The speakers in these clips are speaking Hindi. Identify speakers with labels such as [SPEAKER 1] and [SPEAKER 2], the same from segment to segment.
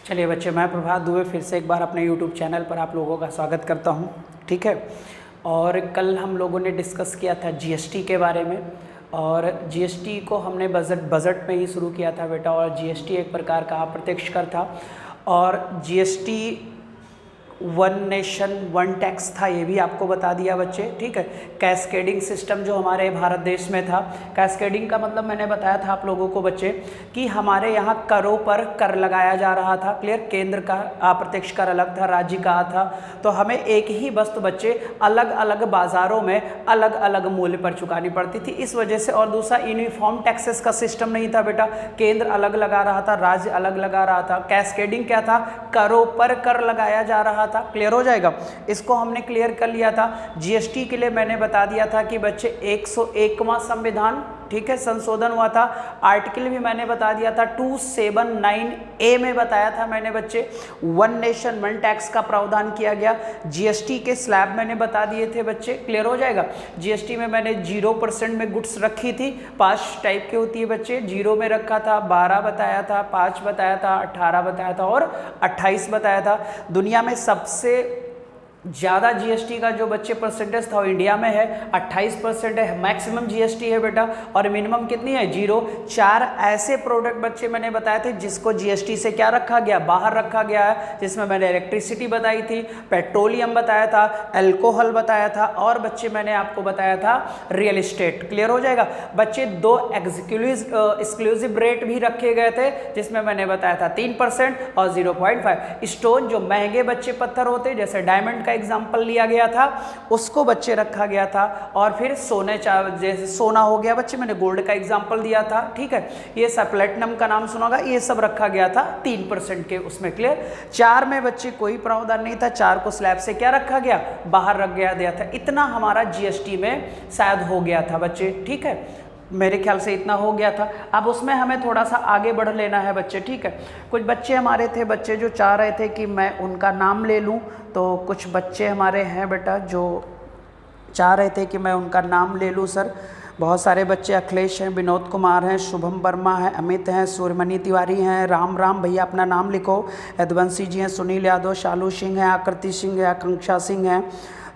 [SPEAKER 1] चलिए बच्चे, मैं प्रभात दुबे फिर से एक बार अपने YouTube चैनल पर आप लोगों का स्वागत करता हूं। ठीक है। और कल हम लोगों ने डिस्कस किया था जीएसटी के बारे में, और जीएसटी को हमने बजट में ही शुरू किया था बेटा। और जीएसटी एक प्रकार का अप्रत्यक्ष कर था, और GST one nation one tax था, ये भी आपको बता दिया बच्चे। ठीक है। कैस्केडिंग सिस्टम जो हमारे भारत देश में था, कैस्केडिंग का मतलब मैंने बताया था आप लोगों को बच्चे कि हमारे यहाँ करों पर कर लगाया जा रहा था। क्लियर। केंद्र का अप्रत्यक्ष कर अलग था, राज्य का था, तो हमें एक ही वस्तु बच्चे अलग अलग बाजारों में अलग अलग मूल्य पर चुकानी पड़ती थी, इस वजह से। और दूसरा, यूनिफॉर्म टैक्सेस का सिस्टम नहीं था बेटा, केंद्र अलग लगा रहा था, राज्य अलग लगा रहा था। कैस्केडिंग क्या था? करों पर कर लगाया जा रहा था। क्लियर हो जाएगा। इसको हमने क्लियर कर लिया था। जीएसटी के लिए मैंने बता दिया था कि बच्चे 101वां संविधान, ठीक है, संशोधन हुआ था। आर्टिकल भी मैंने बता दिया था 279A में बताया था मैंने बच्चे, वन नेशन वन टैक्स का प्रावधान किया गया। जीएसटी के स्लैब मैंने बता दिए थे बच्चे। क्लियर हो जाएगा। जीएसटी में मैंने 0% में गुड्स रखी थी। 5 टाइप की होती है बच्चे। 0 में रखा था, 12 बताया था, 5 बताया था, 18 बताया था और 28 बताया था। दुनिया में सबसे ज़्यादा जीएसटी का जो बच्चे परसेंटेज था वो इंडिया में है, 28% है। मैक्सिमम जीएसटी है बेटा, और मिनिमम कितनी है? 0। 4 ऐसे प्रोडक्ट बच्चे मैंने बताए थे जिसको जीएसटी से क्या रखा गया? बाहर रखा गया है, जिसमें मैंने इलेक्ट्रिसिटी बताई थी, पेट्रोलियम बताया था, अल्कोहल बताया था, और बच्चे मैंने आपको बताया था रियल इस्टेट। क्लियर हो जाएगा बच्चे। 2 एक्सक्लूसिव रेट भी रखे गए थे, जिसमें मैंने बताया था 3% और 0.5। स्टोन जो महंगे बच्चे पत्थर होते, जैसे डायमंड एग्जाम्पल लिया गया था, उसको बच्चे रखा गया था। और फिर सोने जैसे सोना हो गया बच्चे, मैंने गोल्ड का एग्जाम्पल दिया था। ठीक है। ये सब प्लेटिनम का नाम सुना होगा, ये सब रखा गया था 3% के उसमें। क्लियर। 4 में बच्चे कोई प्रावधान नहीं था, 4 को स्लैब से क्या रखा गया? बाहर रख गया था। इतना हमारा जीएसटी में शायद हो गया था बच्चे। ठीक है, मेरे ख्याल से इतना हो गया था। अब उसमें हमें थोड़ा सा आगे बढ़ लेना है बच्चे। ठीक है। कुछ बच्चे हमारे थे बच्चे जो चाह रहे थे कि मैं उनका नाम ले लूं, तो कुछ बच्चे हमारे हैं बेटा जो चाह रहे थे कि मैं उनका नाम ले लूं सर। बहुत सारे बच्चे, अखिलेश हैं, विनोद कुमार हैं, शुभम वर्मा है, अमित हैं, सूर्यमणि तिवारी हैं, राम भैया अपना नाम लिखो, यदुवंशी जी हैं, सुनील यादव, शालू सिंह हैं, आकृति सिंह है, आकांक्षा सिंह हैं,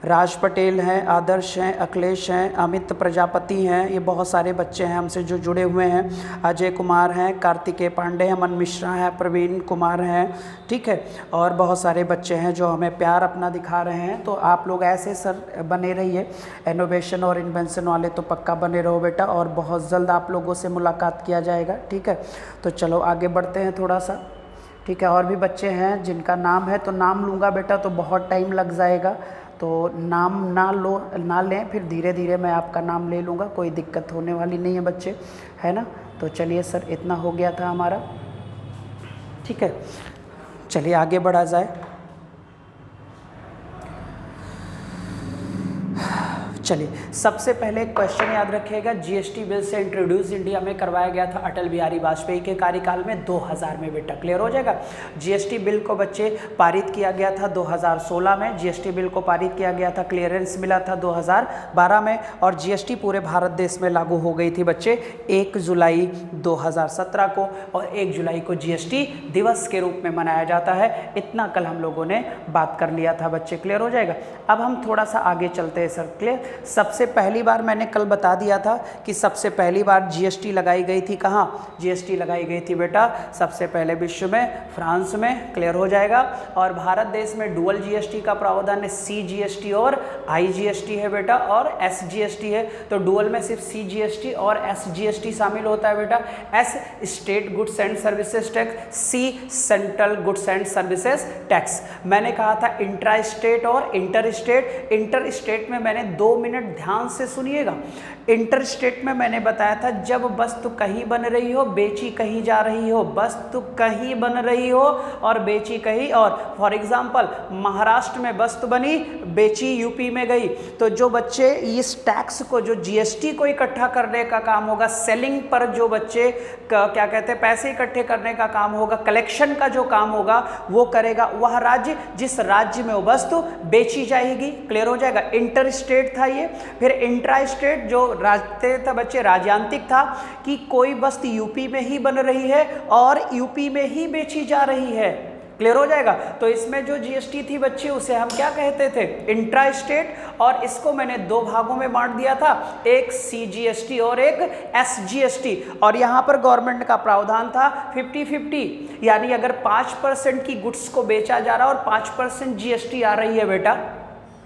[SPEAKER 1] राज पटेल हैं, आदर्श हैं, अखिलेश हैं, अमित प्रजापति हैं। ये बहुत सारे बच्चे हैं हमसे जो जुड़े हुए हैं। अजय कुमार हैं, कार्तिकेय पांडे, अमन मिश्रा हैं, प्रवीण कुमार हैं। ठीक है। और बहुत सारे बच्चे हैं जो हमें प्यार अपना दिखा रहे हैं। तो आप लोग ऐसे सर बने रहिए, इनोवेशन और इन्वेंशन वाले तो पक्का बने रहो बेटा, और बहुत जल्द आप लोगों से मुलाकात किया जाएगा। ठीक है। तो चलो आगे बढ़ते हैं थोड़ा सा। ठीक है। और भी बच्चे हैं जिनका नाम है, तो नाम लूँगा बेटा तो बहुत टाइम लग जाएगा, तो नाम ना लें, फिर धीरे धीरे मैं आपका नाम ले लूँगा, कोई दिक्कत होने वाली नहीं है बच्चे, है ना। तो चलिए सर, इतना हो गया था हमारा। ठीक है, चलिए आगे बढ़ा जाए। चलिए, सबसे पहले एक क्वेश्चन याद रखिएगा। जीएसटी बिल से इंट्रोड्यूस इंडिया में करवाया गया था अटल बिहारी वाजपेयी के कार्यकाल में 2000 में बेटा। क्लियर हो जाएगा। जीएसटी बिल को बच्चे पारित किया गया था 2016 में। जीएसटी बिल को पारित किया गया था, क्लियरेंस मिला था 2012 में, और जीएसटी पूरे भारत देश में लागू हो गई थी बच्चे 1 जुलाई 2017 को, और 1 जुलाई को जीएसटी दिवस के रूप में मनाया जाता है। इतना कल हम लोगों ने बात कर लिया था बच्चे। क्लियर हो जाएगा। अब हम थोड़ा सा आगे चलते हैं सर। क्लियर। सबसे पहली बार मैंने कल बता दिया था कि सबसे पहली बार जीएसटी लगाई गई थी कहाँ? जीएसटी लगाई गई थी बेटा सबसे पहले विश्व में फ्रांस में। क्लियर हो जाएगा। और भारत देश में डुअल जीएसटी का प्रावधान है, सीजीएसटी और आईजीएसटी है बेटा, और एसजीएसटी है। तो डुअल में सिर्फ सीजीएसटी और एसजीएसटी शामिल होता है बेटा। S state goods and services tax, C central goods and services tax. मैंने कहा था इंट्रा स्टेट और इंटर स्टेट। इंटर स्टेट में मैंने 2 मिनट ध्यान से सुनिएगा। इंटर स्टेट में मैंने बताया था जब वस्तु कहीं बन रही हो, बेची कहीं जा रही हो, वस्तु कहीं बन रही हो और बेची कहीं और। फॉर एग्जांपल, महाराष्ट्र में वस्तु बनी, बेची यूपी में गई। तो जो बच्चे इस टैक्स को, जो जीएसटी को इकट्ठा करने का काम होगा, सेलिंग पर जो बच्चे क्या कहते हैं, पैसे इकट्ठे करने का काम होगा, कलेक्शन का जो काम होगा वो करेगा वह राज्य जिस राज्य में वो वस्तु बेची जाएगी। क्लियर हो जाएगा। इंटर स्टेट था ये। फिर इंट्रा स्टेट जो राज्य था बच्चे, राज्यांतिक था कि कोई वस्तु यूपी में ही बन रही है और यूपी में ही बेची जा रही है। क्लियर हो जाएगा। तो इसमें जो जीएसटी थी बच्चे उसे हम क्या कहते थे, इंट्रा स्टेट, और इसको मैंने दो भागों में बांट दिया था, एक सीजीएसटी और एक एसजीएसटी। और यहाँ पर गवर्नमेंट का प्रावधान था 50-50, यानी अगर 5% की गुड्स को बेचा जा रहा है और 5% जीएसटी आ रही है बेटा,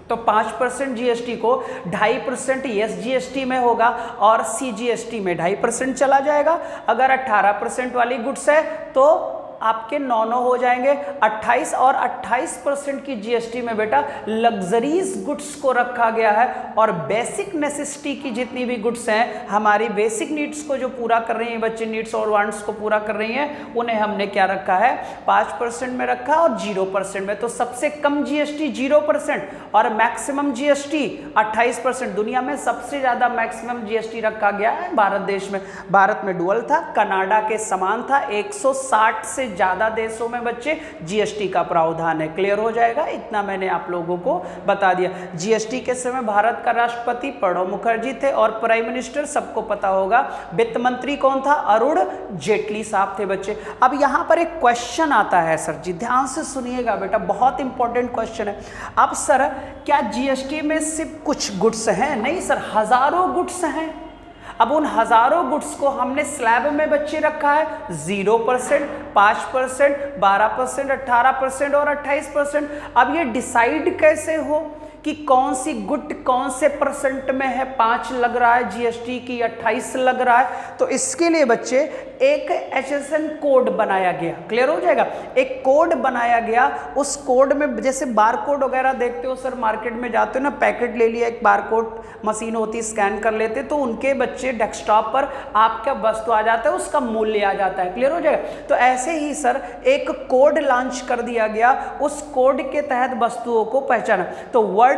[SPEAKER 1] तो 5% जीएसटी को 2.5% एसजीएसटी में होगा और सीजीएसटी में 2.5% चला जाएगा। अगर 18% वाली गुड्स है तो आपके 9 हो जाएंगे 28, और 28% की जीएसटी में बेटा लग्जरीज गुड्स को रखा गया है, और बेसिक नेसेसिटी की जितनी भी गुड्स हैं, हमारी बेसिक नीड्स को जो पूरा कर रही हैं बच्चे, नीड्स और वांट्स को पूरा कर रही हैं, उन्हें हमने क्या रखा है, 5% में रखा और 0% में। तो सबसे कम जीएसटी 0% और मैक्सिमम जीएसटी 28%। दुनिया में सबसे ज्यादा मैक्सिमम जीएसटी रखा गया है भारत देश में। भारत में डुअल था, कनाडा के समान था, 160 से ज्यादा देशों में बच्चे जीएसटी का प्रावधान है। क्लियर हो जाएगा, इतना मैंने आप लोगों को बता दिया। जीएसटी के समय भारत का राष्ट्रपति प्रणब मुखर्जी थे और प्राइम मिनिस्टर सबको पता होगा, वित्त मंत्री कौन था, अरुण जेटली साहब थे बच्चे। अब यहां पर एक क्वेश्चन आता है सर जी, ध्यान से सुनिएगा बेटा, बहुत इंपॉर्टेंट क्वेश्चन है। अब सर क्या जीएसटी में सिर्फ कुछ गुड्स हैं? नहीं सर, हजारों गुड्स हैं। अब उन हजारों गुड्स को हमने स्लैब में बच्चे रखा है 0%, 5%, 12%, 18% और 28%। अब ये डिसाइड कैसे हो कि कौन सी गुड कौन से परसेंट में है, 5 लग रहा है जीएसटी की 28 लग रहा है? तो इसके लिए बच्चे एक एचएसएन कोड बनाया गया। क्लियर हो जाएगा, एक कोड बनाया गया। उस कोड में जैसे बार कोड वगैरह देखते हो सर, मार्केट में जाते हो ना, पैकेट ले लिया, एक बार कोड मशीन होती, स्कैन कर लेते, तो उनके बच्चे डेस्कटॉप पर आपका वस्तु आ जाता है, उसका मूल्य आ जाता है। क्लियर हो जाएगा। तो ऐसे ही सर एक कोड लॉन्च कर दिया गया, उस कोड के तहत वस्तुओं को पहचाना। तो वर्ल्ड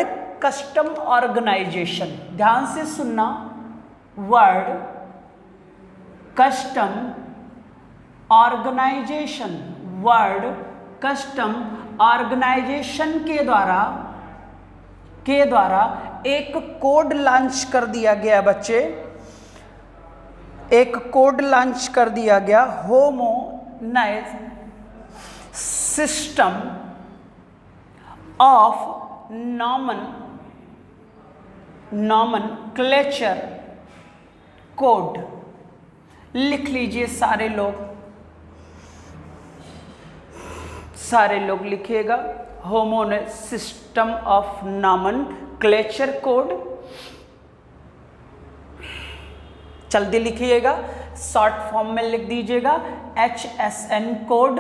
[SPEAKER 1] कस्टम ऑर्गेनाइजेशन, ध्यान से सुनना, world custom organisation, world custom organisation के द्वारा एक कोड लॉन्च कर दिया गया बच्चे, एक कोड लॉन्च कर दिया गया, होमोनाइज सिस्टम ऑफ नॉमनक्लेचर कोड। लिख लीजिए सारे लोग लिखिएगा, होमोनाइज सिस्टम ऑफ नॉमनक्लेचर कोड। जल्दी लिखिएगा, शॉर्ट फॉर्म में लिख दीजिएगा HSN कोड।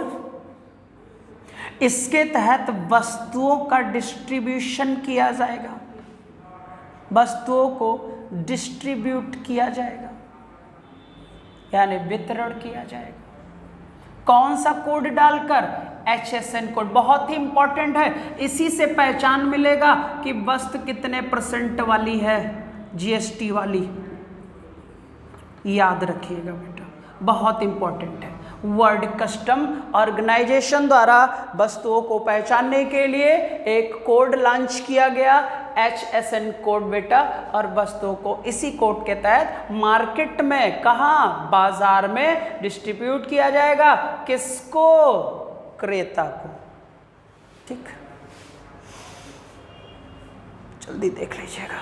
[SPEAKER 1] इसके तहत वस्तुओं का डिस्ट्रीब्यूशन किया जाएगा, वस्तुओं को डिस्ट्रीब्यूट किया जाएगा, यानी वितरण किया जाएगा। कौन सा कोड डालकर? HSN code. बहुत ही इंपॉर्टेंट है, इसी से पहचान मिलेगा कि वस्तु कितने % वाली है, जीएसटी वाली। याद रखिएगा बेटा, बहुत इंपॉर्टेंट है। वर्ल्ड कस्टम ऑर्गेनाइजेशन द्वारा वस्तुओं को पहचानने के लिए एक कोड लॉन्च किया गया, HSN कोड बेटा, और वस्तुओं को इसी कोड के तहत मार्केट में, कहाँ, बाजार में डिस्ट्रीब्यूट किया जाएगा। किसको? क्रेता को। ठीक, जल्दी देख लीजिएगा।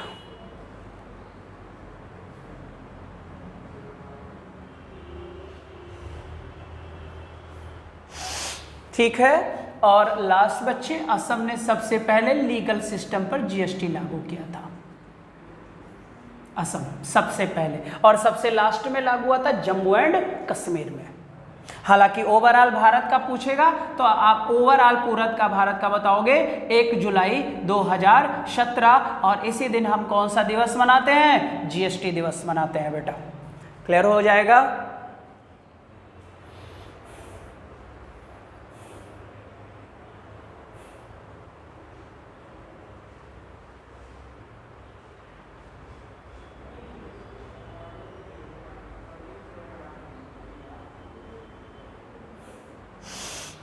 [SPEAKER 1] ठीक है। और लास्ट बच्चे, असम ने सबसे पहले लीगल सिस्टम पर जीएसटी लागू किया था, असम सबसे पहले, और सबसे लास्ट में लागू हुआ था जम्मू एंड कश्मीर में। हालांकि ओवरऑल भारत का पूछेगा तो आप ओवरऑल पूरा का भारत का बताओगे 1 जुलाई 2017, और इसी दिन हम कौन सा दिवस मनाते हैं? जीएसटी दिवस मनाते हैं बेटा। क्लियर हो जाएगा।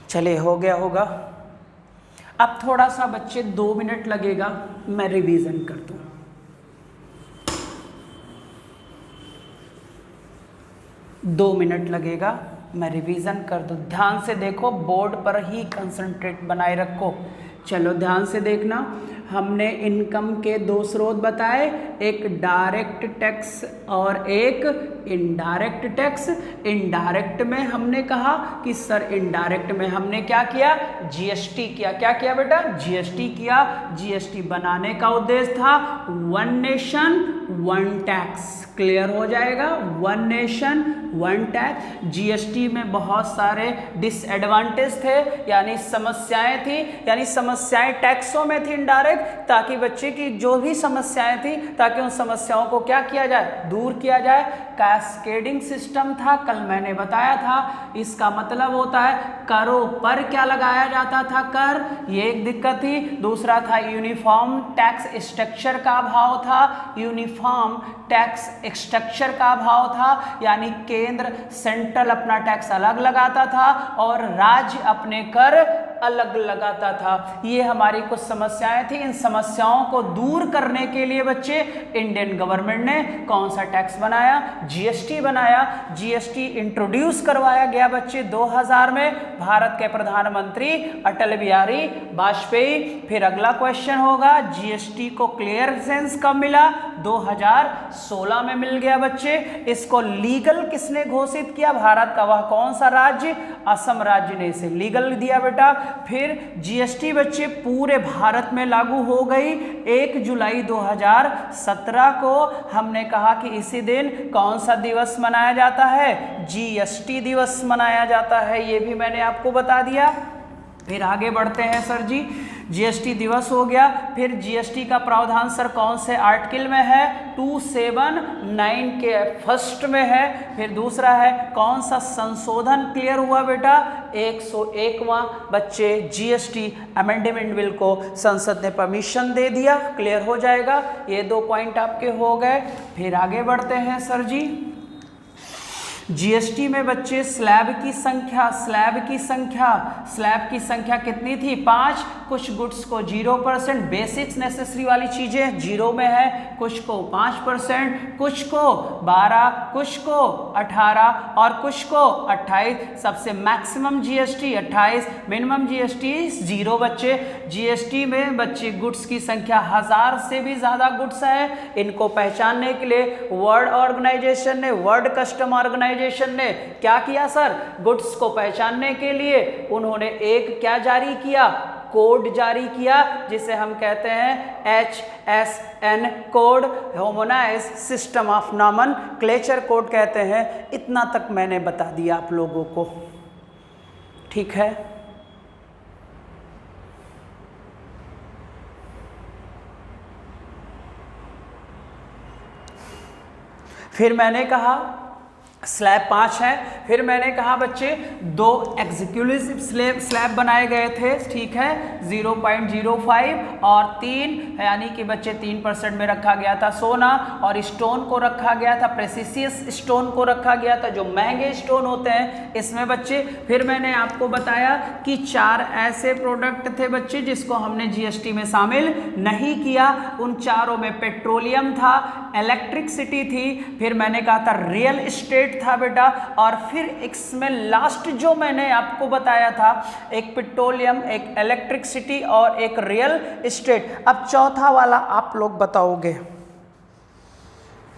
[SPEAKER 1] चलिए, हो गया होगा। अब थोड़ा सा बच्चे 2 मिनट लगेगा, मैं रिवीजन कर दूं। दो मिनट लगेगा, मैं रिवीजन कर दूं, ध्यान से देखो, बोर्ड पर ही कंसंट्रेट बनाए रखो। चलो ध्यान से देखना, हमने इनकम के दो स्रोत बताए, एक डायरेक्ट टैक्स और एक इनडायरेक्ट टैक्स। इनडायरेक्ट में हमने कहा कि सर इनडायरेक्ट में हमने क्या किया, जीएसटी किया। क्या किया बेटा, जीएसटी किया। जीएसटी बनाने का उद्देश्य था one nation one tax. Clear हो जाएगा, one nation one tax. GST में बहुत सारे डिसएडवांटेज थे, यानी समस्याएं थी, यानी समस्याएं टैक्सों में थी इनडायरेक्ट, ताकि बच्चे की जो भी समस्याएं थी ताकि उन समस्याओं को क्या किया जाए, दूर किया जाए। कैस्केडिंग सिस्टम था, कल मैंने बताया था। इसका मतलब होता है करों पर क्या लगाया जाता था, कर, ये एक दिक्कत थी। दूसरा था यूनिफॉर्म टैक्स स्ट्रक्चर का अभाव था, यूनिफॉर्म टैक्स स्ट्रक्चर का अभाव था, यानी केंद्र सेंट्रल अपना टैक्स अलग लगाता था और राज्य अपने कर अलग लगाता था। ये हमारी कुछ समस्याएं थी। इन समस्याओं को दूर करने के लिए बच्चे इंडियन गवर्नमेंट ने कौन सा टैक्स बनाया, जीएसटी बनाया। जीएसटी इंट्रोड्यूस करवाया गया बच्चे 2000 में, भारत के प्रधानमंत्री अटल बिहारी वाजपेयी। फिर अगला क्वेश्चन होगा, जीएसटी को क्लियरेंस कब मिला, 2016 में मिल गया बच्चे। इसको लीगल किसने घोषित किया, भारत का वह कौन सा राज्य, असम राज्य ने इसे लीगल दिया बेटा। फिर जीएसटी बच्चे पूरे भारत में लागू हो गई 1 जुलाई 2017 को। हमने कहा कि इसी दिन कौन सा दिवस मनाया जाता है, जीएसटी दिवस मनाया जाता है, ये भी मैंने आपको बता दिया। फिर आगे बढ़ते हैं सर जी, जीएसटी दिवस हो गया। फिर जीएसटी का प्रावधान सर कौन से आर्टिकल में है, 279 के फर्स्ट में है। फिर दूसरा है कौन सा संशोधन क्लियर हुआ बेटा, 101वां बच्चे जीएसटी अमेंडमेंट बिल को संसद ने परमिशन दे दिया। क्लियर हो जाएगा, ये 2 पॉइंट आपके हो गए। फिर आगे बढ़ते हैं सर जी, जीएसटी में बच्चे स्लैब की संख्या कितनी थी, 5। कुछ गुड्स को 0%, बेसिक्स नेसेसरी वाली चीजें 0 में है, कुछ को 5%, कुछ को 12, कुछ को 18 और कुछ को 28। सबसे मैक्सिमम जीएसटी 28, मिनिमम जीएसटी 0 बच्चे। जीएसटी में बच्चे गुड्स की संख्या 1000 से भी ज्यादा गुड्स है। इनको पहचानने के लिए वर्ल्ड ऑर्गेनाइजेशन ने, वर्ल्ड कस्टम ऑर्गेनाइजेशन ने क्या किया सर, गुड्स को पहचानने के लिए उन्होंने एक क्या जारी किया, कोड जारी किया, जिसे हम कहते हैं HSN code, humanise system of nomenclature code कहते हैं। इतना तक मैंने बता दिया आप लोगों को, ठीक है। फिर मैंने कहा स्लैब 5 है। फिर मैंने कहा बच्चे 2 एग्जीक्यूटिव स्लैब बनाए गए थे, ठीक है, 0.05 और 3, यानी कि बच्चे 3% में रखा गया था सोना, और स्टोन को रखा गया था, प्रेसिशियस स्टोन को रखा गया था, जो महंगे स्टोन होते हैं इसमें बच्चे। फिर मैंने आपको बताया कि 4 ऐसे प्रोडक्ट थे बच्चे जिसको हमने जीएसटी में शामिल नहीं किया। उन चारों में पेट्रोलियम था, इलेक्ट्रिसिटी थी, फिर मैंने कहा था रियल एस्टेट था बेटा, और फिर इसमें लास्ट जो मैंने आपको बताया था, एक पेट्रोलियम, एक इलेक्ट्रिसिटी और एक रियल एस्टेट। अब चौथा वाला आप लोग बताओगे,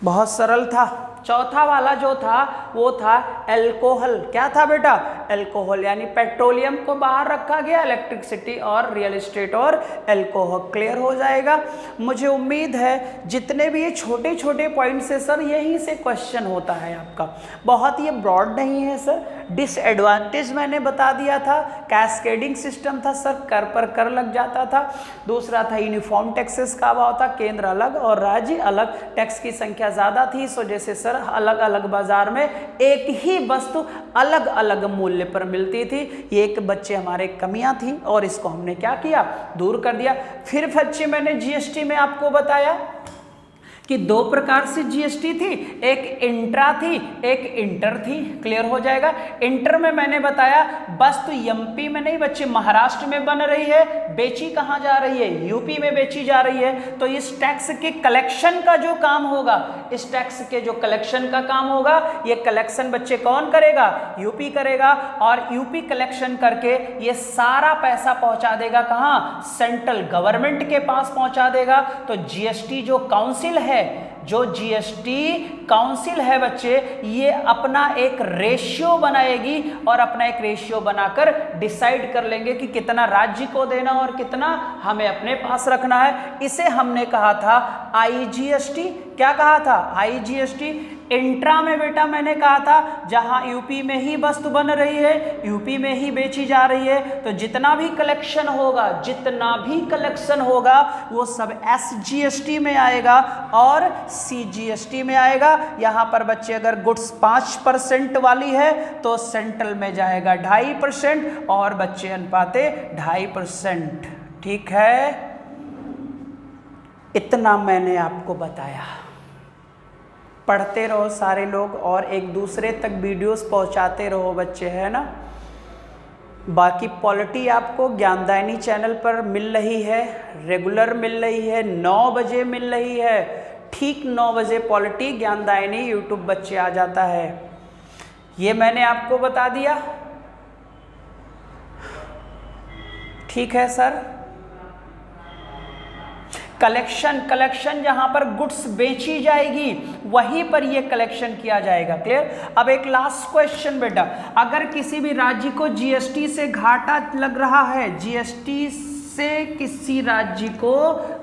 [SPEAKER 1] बहुत सरल था। चौथा वाला जो था वो था अल्कोहल। क्या था बेटा, अल्कोहल, यानी पेट्रोलियम को बाहर रखा गया, इलेक्ट्रिसिटी और रियल एस्टेट और अल्कोहल। क्लियर हो जाएगा। मुझे उम्मीद है जितने भी ये छोटे छोटे पॉइंट्स है सर, यहीं से क्वेश्चन होता है आपका, बहुत ये ब्रॉड नहीं है सर। डिसएडवांटेज मैंने बता दिया था, कैस्केडिंग सिस्टम था सर, कर पर कर लग जाता था। दूसरा था यूनिफॉर्म टैक्सेस का अभाव था, केंद्र अलग और राज्य अलग, टैक्स की संख्या ज़्यादा थी। सो जैसे सर अलग अलग बाजार में एक ही वस्तु अलग अलग मूल्य पर मिलती थी, ये एक बच्चे हमारे कमियां थी और इसको हमने क्या किया, दूर कर दिया। फिर बच्चे मैंने जीएसटी में आपको बताया कि दो प्रकार से जीएसटी थी, एक इंट्रा थी, एक इंटर थी। क्लियर हो जाएगा। इंटर में मैंने बताया वस्तु एमपी में नहीं बच्चे, महाराष्ट्र में बन रही है, बेची कहाँ जा रही है, यूपी में बेची जा रही है। तो इस टैक्स के कलेक्शन का जो काम होगा, इस टैक्स के जो कलेक्शन का काम होगा, ये कलेक्शन बच्चे कौन करेगा, यूपी करेगा। और यूपी कलेक्शन करके ये सारा पैसा पहुंचा देगा कहाँ, सेंट्रल गवर्नमेंट के पास पहुंचा देगा। तो जीएसटी जो काउंसिल है, जो जीएसटी काउंसिल है बच्चे, ये अपना एक रेशियो बनाएगी और अपना एक रेशियो बनाकर डिसाइड कर लेंगे कि कितना राज्य को देना और कितना हमें अपने पास रखना है। इसे हमने कहा था आईजीएसटी। क्या कहा था, आईजीएसटी। इंट्रा में बेटा मैंने कहा था जहां यूपी में ही वस्तु बन रही है, यूपी में ही बेची जा रही है, तो जितना भी कलेक्शन होगा, जितना भी कलेक्शन होगा वो सब एसजीएसटी में आएगा और सीजीएसटी में आएगा। यहाँ पर बच्चे अगर गुड्स 5% वाली है तो सेंट्रल में जाएगा 2.5% और बच्चे अनुपाते 2.5%। ठीक है, इतना मैंने आपको बताया। पढ़ते रहो सारे लोग और एक दूसरे तक वीडियोस पहुंचाते रहो बच्चे, है ना। बाकी पॉलिटी आपको ज्ञानदायिनी चैनल पर मिल रही है, रेगुलर मिल रही है, 9 बजे मिल रही है। ठीक 9 बजे पॉलिटी ज्ञानदायिनी यूट्यूब बच्चे आ जाता है। ये मैंने आपको बता दिया। ठीक है सर। कलेक्शन जहां पर गुड्स बेची जाएगी वहीं पर ये कलेक्शन किया जाएगा। क्लियर। अब एक लास्ट क्वेश्चन बेटा, अगर किसी भी राज्य को जीएसटी से घाटा लग रहा है, जीएसटी से किसी राज्य को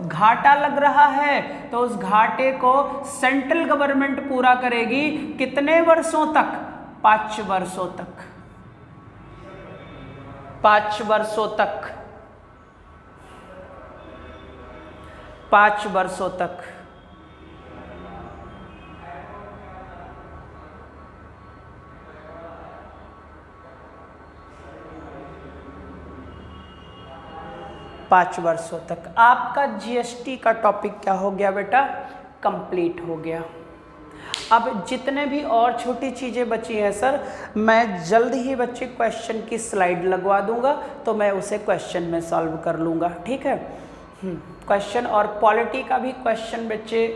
[SPEAKER 1] घाटा लग रहा है, तो उस घाटे को सेंट्रल गवर्नमेंट पूरा करेगी कितने वर्षों तक, 5 वर्षों तक। 5 वर्षों तक, 5 वर्षों तक। पाँच वर्षों तक आपका जीएसटी का टॉपिक क्या हो गया बेटा, कंप्लीट हो गया। अब जितने भी और छोटी चीज़ें बची हैं सर, मैं जल्द ही बच्चे क्वेश्चन की स्लाइड लगवा दूंगा, तो मैं उसे क्वेश्चन में सॉल्व कर लूँगा। ठीक है। क्वेश्चन और पॉलिटी का भी क्वेश्चन बच्चे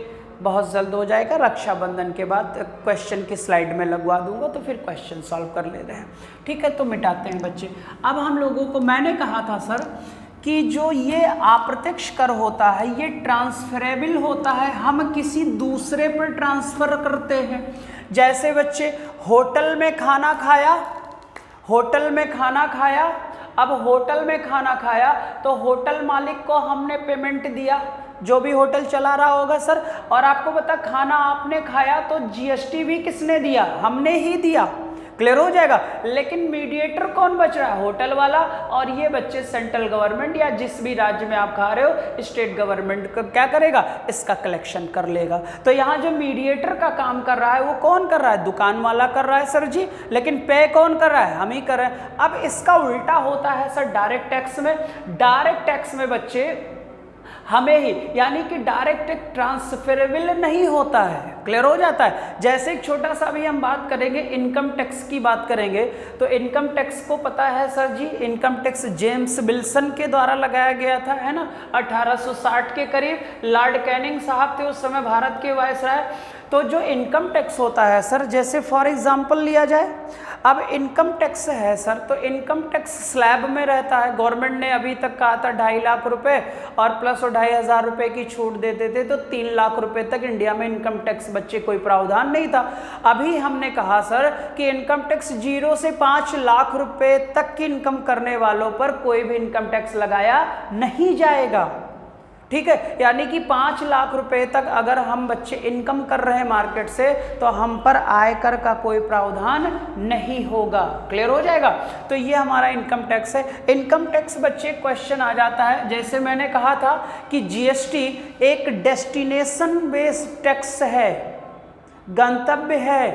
[SPEAKER 1] बहुत जल्द हो जाएगा, रक्षाबंधन के बाद क्वेश्चन की स्लाइड में लगवा दूंगा, तो फिर क्वेश्चन सॉल्व कर ले रहे हैं। ठीक है, तो मिटाते हैं बच्चे। अब हम लोगों को, मैंने कहा था सर कि जो ये अप्रत्यक्ष कर होता है ये ट्रांसफरेबल होता है, हम किसी दूसरे पर ट्रांसफ़र करते हैं। जैसे बच्चे होटल में खाना खाया, होटल में खाना खाया, अब होटल में खाना खाया तो होटल मालिक को हमने पेमेंट दिया, जो भी होटल चला रहा होगा सर, और आपको पता खाना आपने खाया तो जीएसटी भी किसने दिया, हमने ही दिया। क्लियर हो जाएगा। लेकिन मीडिएटर कौन बच रहा है, होटल वाला, और ये बच्चे सेंट्रल गवर्नमेंट या जिस भी राज्य में आप खा रहे हो स्टेट गवर्नमेंट क्या करेगा, इसका कलेक्शन कर लेगा। तो यहाँ जो मीडिएटर का काम कर रहा है वो कौन कर रहा है, दुकान वाला कर रहा है सर जी, लेकिन पे कौन कर रहा है, हम ही कर रहे हैं। अब इसका उल्टा होता है सर डायरेक्ट टैक्स में। डायरेक्ट टैक्स में बच्चे हमें ही, यानी कि डायरेक्ट ट्रांसफरेबल नहीं होता है। क्लियर हो जाता है। जैसे एक छोटा सा भी हम बात करेंगे, इनकम टैक्स की बात करेंगे, तो इनकम टैक्स को पता है सर जी, इनकम टैक्स जेम्स विल्सन के द्वारा लगाया गया था, है ना, 1860 के करीब। लॉर्ड कैनिंग साहब थे उस समय भारत के वायसराय। तो जो इनकम टैक्स होता है सर, जैसे फॉर एग्जांपल लिया जाए, अब इनकम टैक्स है सर, तो इनकम टैक्स स्लैब में रहता है। गवर्नमेंट ने अभी तक कहा था 2.5 लाख रुपए और प्लस 2,500 रुपए की छूट देते थे, तो 3 लाख रुपए तक इंडिया में इनकम टैक्स बच्चे कोई प्रावधान नहीं था। अभी हमने कहा सर कि इनकम टैक्स 0 से 5 लाख रुपए तक की इनकम करने वालों पर कोई भी इनकम टैक्स लगाया नहीं जाएगा। ठीक है, यानी कि 5 लाख रुपए तक अगर हम बच्चे इनकम कर रहे हैं मार्केट से, तो हम पर आयकर का कोई प्रावधान नहीं होगा। क्लियर हो जाएगा। तो ये हमारा इनकम टैक्स है। इनकम टैक्स बच्चे क्वेश्चन आ जाता है, जैसे मैंने कहा था कि जीएसटी एक डेस्टिनेशन बेस्ड टैक्स है, गंतव्य है,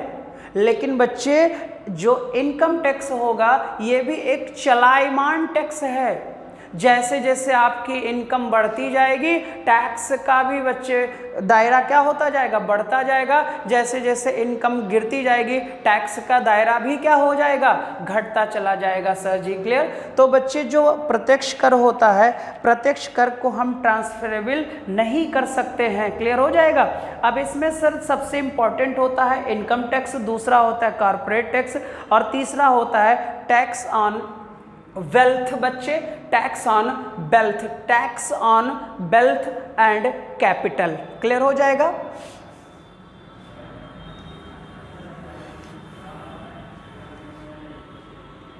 [SPEAKER 1] लेकिन बच्चे जो इनकम टैक्स होगा ये भी एक चलायमान टैक्स है। जैसे जैसे आपकी इनकम बढ़ती जाएगी टैक्स का भी बच्चे दायरा क्या होता जाएगा, बढ़ता जाएगा। जैसे जैसे इनकम गिरती जाएगी टैक्स का दायरा भी क्या हो जाएगा, घटता चला जाएगा। सर जी क्लियर। तो बच्चे जो प्रत्यक्ष कर होता है, प्रत्यक्ष कर को हम ट्रांसफरेबल नहीं कर सकते हैं। क्लियर हो जाएगा। अब इसमें सर सबसे इंपॉर्टेंट होता है इनकम टैक्स, दूसरा होता है कॉर्पोरेट टैक्स और तीसरा होता है टैक्स ऑन वेल्थ। बच्चे tax on wealth, tax on wealth and capital. Clear हो जाएगा।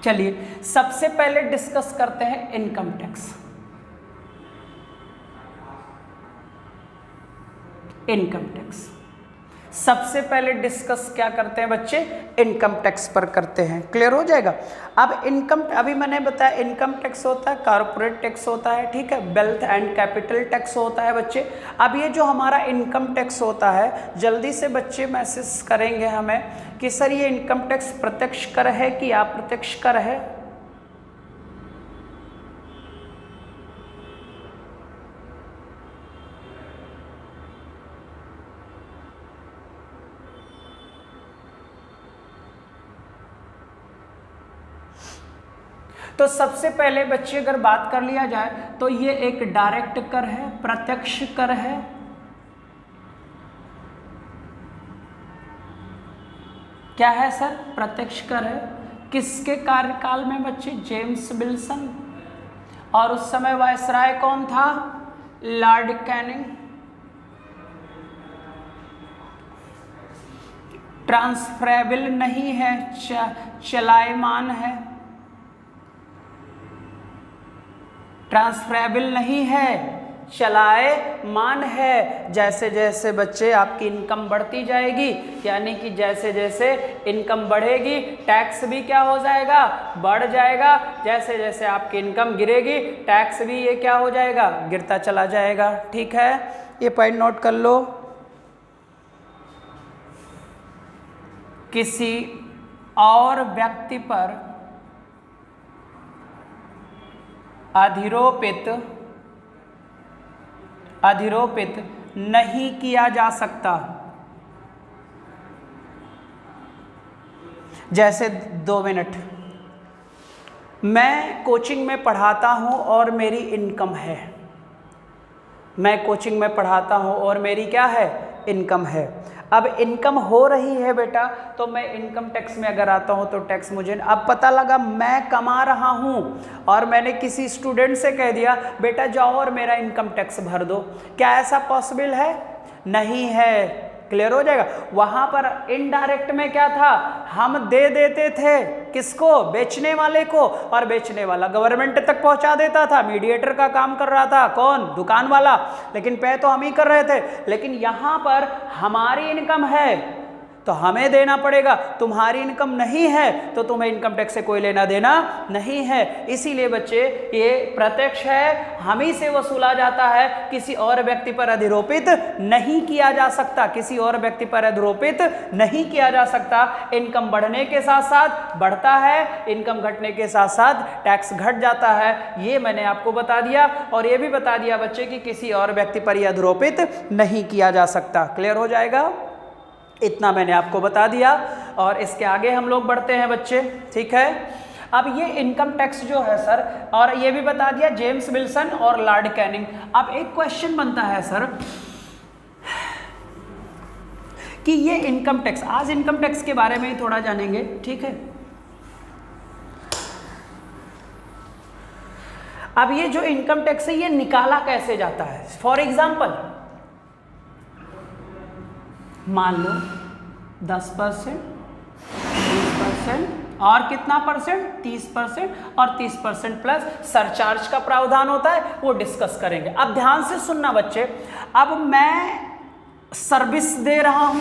[SPEAKER 1] चलिए सबसे पहले डिस्कस करते हैं इनकम टैक्स। इनकम टैक्स सबसे पहले डिस्कस क्या करते हैं बच्चे, इनकम टैक्स पर करते हैं। क्लियर हो जाएगा। अब इनकम, अभी मैंने बताया इनकम टैक्स होता है, कॉर्पोरेट टैक्स होता है, ठीक है, वेल्थ एंड कैपिटल टैक्स होता है बच्चे। अब ये जो हमारा इनकम टैक्स होता है, जल्दी से बच्चे मैसेज करेंगे हमें कि सर ये इनकम टैक्स प्रत्यक्ष कर है कि अप्रत्यक्ष कर है। तो सबसे पहले बच्चे अगर बात कर लिया जाए तो ये एक डायरेक्ट कर है, प्रत्यक्ष कर है। क्या है सर, प्रत्यक्ष कर है। किसके कार्यकाल में बच्चे, जेम्स विल्सन। और उस समय वायसराय कौन था, लॉर्ड कैनिंग। ट्रांसफरेबल नहीं है, चलायमान है। ट्रांसफरेबल नहीं है, चलायमान है। जैसे जैसे बच्चे आपकी इनकम बढ़ती जाएगी, यानी कि जैसे जैसे इनकम बढ़ेगी टैक्स भी क्या हो जाएगा, बढ़ जाएगा। जैसे जैसे आपकी इनकम गिरेगी टैक्स भी ये क्या हो जाएगा, गिरता चला जाएगा। ठीक है, ये पॉइंट नोट कर लो। किसी और व्यक्ति पर अधिरोपित नहीं किया जा सकता। जैसे 2 मिनट, मैं कोचिंग में पढ़ाता हूं और मेरी इनकम है। मैं कोचिंग में पढ़ाता हूं और मेरी क्या है, इनकम है। अब इनकम हो रही है बेटा, तो मैं इनकम टैक्स में अगर आता हूं तो टैक्स मुझे, अब पता लगा मैं कमा रहा हूं और मैंने किसी स्टूडेंट से कह दिया बेटा जाओ और मेरा इनकम टैक्स भर दो, क्या ऐसा पॉसिबल है, नहीं है। क्लियर हो जाएगा। वहां पर इनडायरेक्ट में क्या था, हम दे देते थे किसको, बेचने वाले को, और बेचने वाला गवर्नमेंट तक पहुंचा देता था। मीडिएटर का काम कर रहा था कौन, दुकान वाला, लेकिन पे तो हम ही कर रहे थे। लेकिन यहां पर हमारी इनकम है तो हमें देना पड़ेगा, तुम्हारी इनकम नहीं है तो तुम्हें इनकम टैक्स से कोई लेना देना नहीं है। इसीलिए बच्चे ये प्रत्यक्ष है, हम ही से वसूला जाता है, किसी और व्यक्ति पर अधिरोपित नहीं किया जा सकता, किसी और व्यक्ति पर अधिरोपित नहीं किया जा सकता। इनकम बढ़ने के साथ साथ बढ़ता है, इनकम घटने के साथ साथ टैक्स घट जाता है। ये मैंने आपको बता दिया, और ये भी बता दिया बच्चे कि किसी और व्यक्ति पर यह अधिरोपित नहीं किया जा सकता। क्लियर हो जाएगा, इतना मैंने आपको बता दिया। और इसके आगे हम लोग बढ़ते हैं बच्चे, ठीक है। अब ये इनकम टैक्स जो है सर, और ये भी बता दिया जेम्स विल्सन और लॉर्ड कैनिंग। अब एक क्वेश्चन बनता है सर कि ये इनकम टैक्स, आज इनकम टैक्स के बारे में ही थोड़ा जानेंगे, ठीक है। अब ये जो इनकम टैक्स है ये निकाला कैसे जाता है। फॉर एग्जाम्पल मान लो 10%, 20% और कितना परसेंट, 30%, और 30% प्लस सरचार्ज का प्रावधान होता है, वो डिस्कस करेंगे। अब ध्यान से सुनना बच्चे, अब मैं सर्विस दे रहा हूं,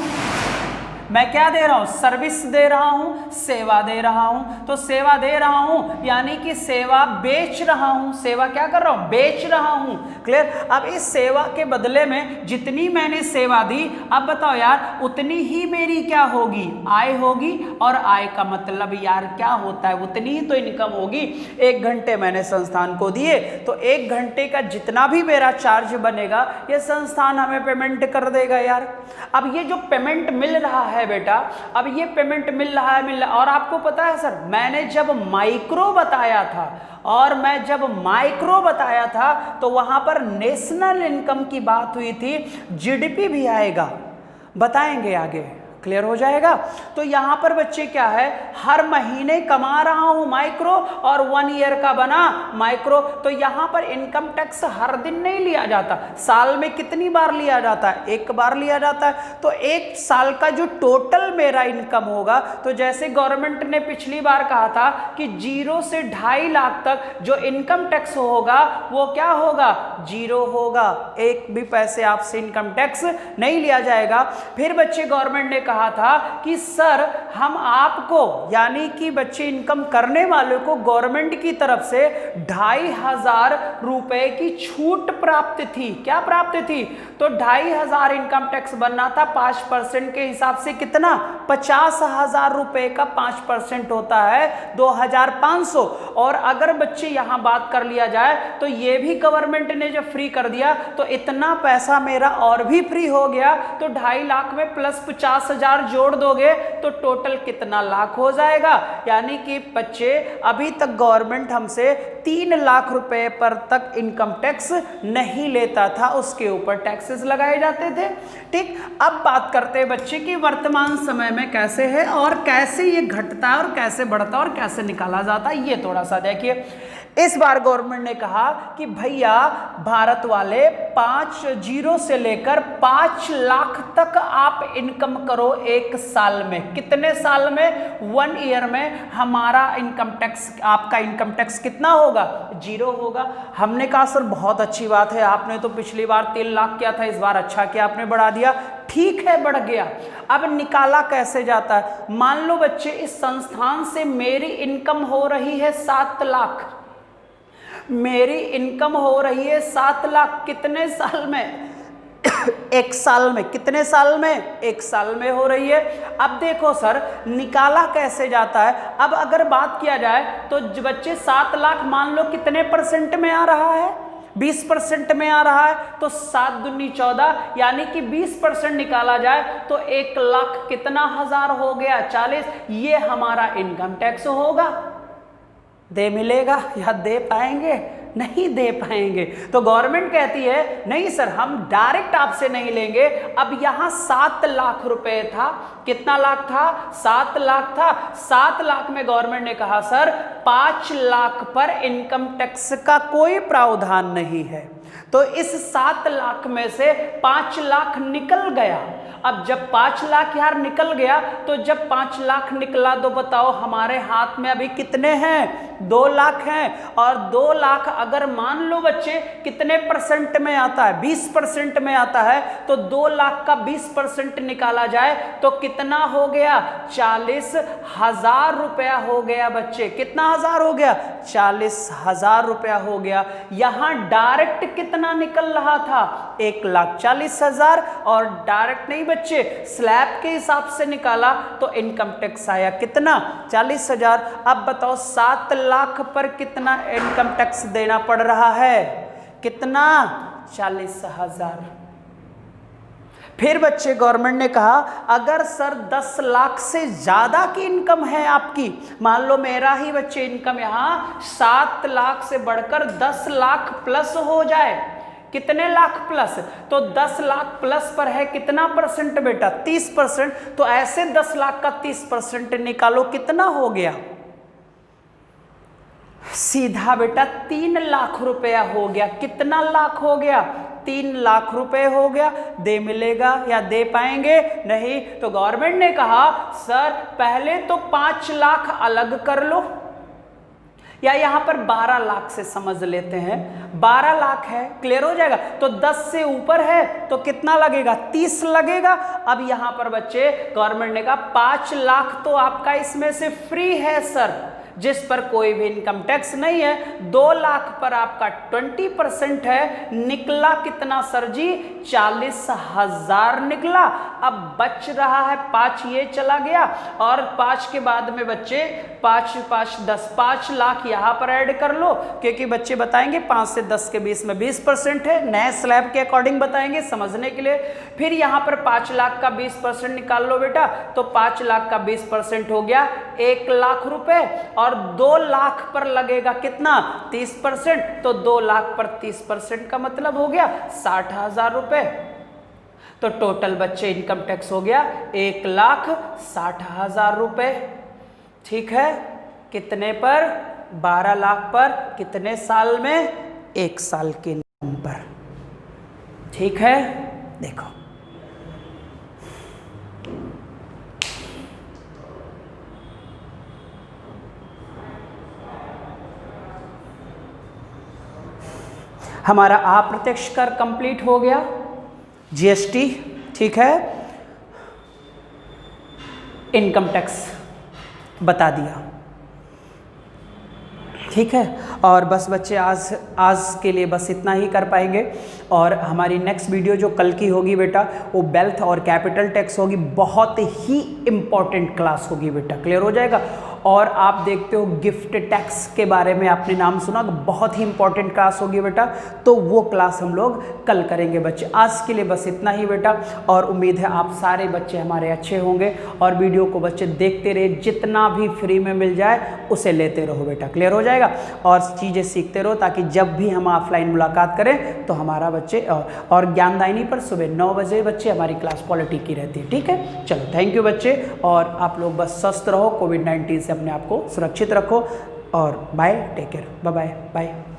[SPEAKER 1] मैं क्या दे रहा हूं? सर्विस दे रहा हूं, सेवा दे रहा हूं। तो सेवा दे रहा हूं यानी कि सेवा बेच रहा हूं। सेवा क्या कर रहा हूं? बेच रहा हूं। क्लियर? अब इस सेवा के बदले में जितनी मैंने सेवा दी, अब बताओ यार, उतनी ही मेरी क्या होगी? आय होगी। और आय का मतलब यार क्या होता है? उतनी ही तो इनकम होगी। 1 घंटे मैंने संस्थान को दिए तो 1 घंटे का जितना भी मेरा चार्ज बनेगा ये संस्थान हमें पेमेंट कर देगा यार। अब ये जो पेमेंट मिल रहा है बेटा, अब ये पेमेंट मिल रहा है और आपको पता है सर, मैंने जब माइक्रो बताया था और मैं जब माइक्रो बताया था तो वहां पर नेशनल इनकम की बात हुई थी, जीडीपी भी आएगा, बताएंगे आगे, क्लियर हो जाएगा। तो यहां पर बच्चे क्या है, हर महीने कमा रहा हूं माइक्रो और 1 ईयर का बना माइक्रो। तो यहां पर इनकम टैक्स हर दिन नहीं लिया जाता, साल में कितनी बार लिया जाता है? 1 बार लिया जाता है। तो 1 साल का जो टोटल मेरा इनकम होगा, तो जैसे गवर्नमेंट ने पिछली बार कहा था कि 0 से 2.5 लाख तक जो इनकम टैक्स होगा वो क्या होगा? 0 होगा। 1 भी पैसे आपसे इनकम टैक्स नहीं लिया जाएगा। फिर बच्चे गवर्नमेंट ने कहा था कि सर हम आपको, यानी कि बच्चे इनकम करने वालों को गवर्नमेंट की तरफ से 2,500 रुपए की छूट प्राप्त थी। क्या प्राप्त थी? तो 2,500 इनकम टैक्स बनना था। 5% के हिसाब से कितना? 50,000 रुपए का 5% होता है 2,500। और अगर बच्चे यहां बात कर लिया जाए तो ये भी गवर्नमेंट ने जब फ्री कर दिया तो इतना पैसा मेरा और भी फ्री हो गया। तो 2.5 लाख में प्लस 50,000 जोड़ दोगे तो टोटल कितना लाख हो जाएगा? यानी कि बच्चे अभी तक गवर्नमेंट हमसे 3 लाख रुपए पर तक इनकम टैक्स नहीं लेता था, उसके ऊपर टैक्सेस लगाए जाते थे। ठीक, अब बात करते हैं बच्चे की वर्तमान समय में कैसे है और कैसे ये घटता है और कैसे बढ़ता है और कैसे निकाला जाता है, ये थोड़ा सा देखिए। इस बार गवर्नमेंट ने कहा कि भैया भारत वाले 5 से लेकर 5 लाख तक आप इनकम करो 1 साल में। कितने साल में? 1 ईयर में हमारा इनकम टैक्स, आपका इनकम टैक्स कितना होगा? 0 होगा। हमने कहा सर बहुत अच्छी बात है, आपने तो पिछली बार 3 लाख किया था, इस बार अच्छा किया आपने बढ़ा दिया। ठीक है, बढ़ गया। अब निकाला कैसे जाता है? मान लो बच्चे इस संस्थान से मेरी इनकम हो रही है 7 लाख, मेरी इनकम हो रही है 7 लाख। कितने साल में? 1 साल में। कितने साल में? 1 साल में हो रही है। अब देखो सर निकाला कैसे जाता है। अब अगर बात किया जाए तो बच्चे 7 लाख मान लो कितने परसेंट में आ रहा है? 20% में आ रहा है। तो 7 दूनी 14, यानी कि 20% निकाला जाए तो 1 लाख कितना हजार हो गया? 40। ये हमारा इनकम टैक्स होगा। दे मिलेगा या दे पाएंगे? नहीं दे पाएंगे। तो गवर्नमेंट कहती है नहीं सर हम डायरेक्ट आपसे नहीं लेंगे। अब यहां 7 लाख रुपए था, कितना लाख था? 7 लाख था। 7 लाख में गवर्नमेंट ने कहा सर 5 लाख पर इनकम टैक्स का कोई प्रावधान नहीं है। तो इस 7 लाख में से 5 लाख निकल गया। अब जब 5 लाख यार निकल गया तो जब 5 लाख निकला तो बताओ हमारे हाथ में अभी कितने हैं? 2 लाख हैं। और 2 लाख अगर मान लो बच्चे कितने परसेंट में आता है? 20% में आता है। तो 2 लाख का 20% निकाला जाए तो कितना हो गया? 40,000 रुपया हो गया बच्चे। कितना हजार हो गया? 40,000 रुपया हो गया। यहां डायरेक्ट कितना निकल रहा था? 1,40,000। और डायरेक्ट नहीं बच्चे, स्लैब के हिसाब से निकाला तो इनकम टैक्स आया कितना? 40,000। अब बताओ 7 लाख पर कितना इनकम टैक्स देना पड़ रहा है? कितना? 40,000। फिर बच्चे गवर्नमेंट ने कहा अगर सर 10 लाख से ज्यादा की इनकम है आपकी, मान लो मेरा ही बच्चे इनकम यहां 7 लाख से बढ़कर 10 लाख प्लस हो जाए। कितने लाख प्लस? तो 10 लाख प्लस पर है कितना परसेंट बेटा? 30%। तो ऐसे 10 लाख का 30% निकालो, कितना हो गया? सीधा बेटा 3 लाख रुपया हो गया। कितना लाख हो गया? 3 लाख रुपए हो गया। दे मिलेगा या दे पाएंगे? नहीं। तो गवर्नमेंट ने कहा सर पहले तो 5 लाख अलग कर लो, या यहाँ पर 12 लाख से समझ लेते हैं, 12 लाख है, क्लियर हो जाएगा। तो 10 से ऊपर है तो कितना लगेगा, 30 लगेगा। अब यहाँ पर बच्चे गवर्नमेंट ने कहा 5 लाख तो आपका इसमें से फ्री है सर, जिस पर कोई भी इनकम टैक्स नहीं है। 2 लाख पर आपका 20% है, निकला कितना सर जी, 40,000 निकला। अब बच रहा है 5, ये चला गया, और 5 के बाद में बच्चे 5 5 10, 5 लाख यहाँ पर ऐड कर लो, क्योंकि बच्चे बताएंगे 5 से 10 के बीच में 20% है, नए स्लैब के अकॉर्डिंग बताएंगे समझने के लिए। फिर यहाँ पर 5 लाख का 20% निकाल लो बेटा, तो 5 लाख का 20% हो गया 1 लाख रुपए, और 2 लाख पर लगेगा कितना, 30%, तो 2 लाख पर 30% का मतलब हो गया 60,000 रुपए। तो टोटल बच्चे इनकम टैक्स हो गया 1,60,000 रुपए। ठीक है, कितने पर, 12 लाख पर, कितने साल में, 1 साल के नाम पर। ठीक है, देखो हमारा अप्रत्यक्ष कर कंप्लीट हो गया, जीएसटी, ठीक है, इनकम टैक्स बता दिया। ठीक है, और बस बच्चे आज के लिए बस इतना ही कर पाएंगे, और हमारी नेक्स्ट वीडियो जो कल की होगी बेटा वो वेल्थ और कैपिटल टैक्स होगी, बहुत ही इम्पॉर्टेंट क्लास होगी बेटा, क्लियर हो जाएगा। और आप देखते हो गिफ्ट टैक्स के बारे में आपने नाम सुना, बहुत ही इंपॉर्टेंट क्लास होगी बेटा, तो वो क्लास हम लोग कल करेंगे बच्चे। आज के लिए बस इतना ही बेटा, और उम्मीद है आप सारे बच्चे हमारे अच्छे होंगे, और वीडियो को बच्चे देखते रहे, जितना भी फ्री में मिल जाए उसे लेते रहो बेटा, क्लियर हो जाएगा, और चीज़ें सीखते रहो, ताकि जब भी हम ऑफलाइन मुलाकात करें तो हमारा बच्चे और ज्ञानदायिनी पर सुबह 9 बजे बच्चे हमारी क्लास पॉलिटी की रहती है। ठीक है, चलो थैंक यू बच्चे, और आप लोग बस स्वस्थ रहो, कोविड-19 से अपने आप को सुरक्षित रखो, और bye, take care, bye bye bye.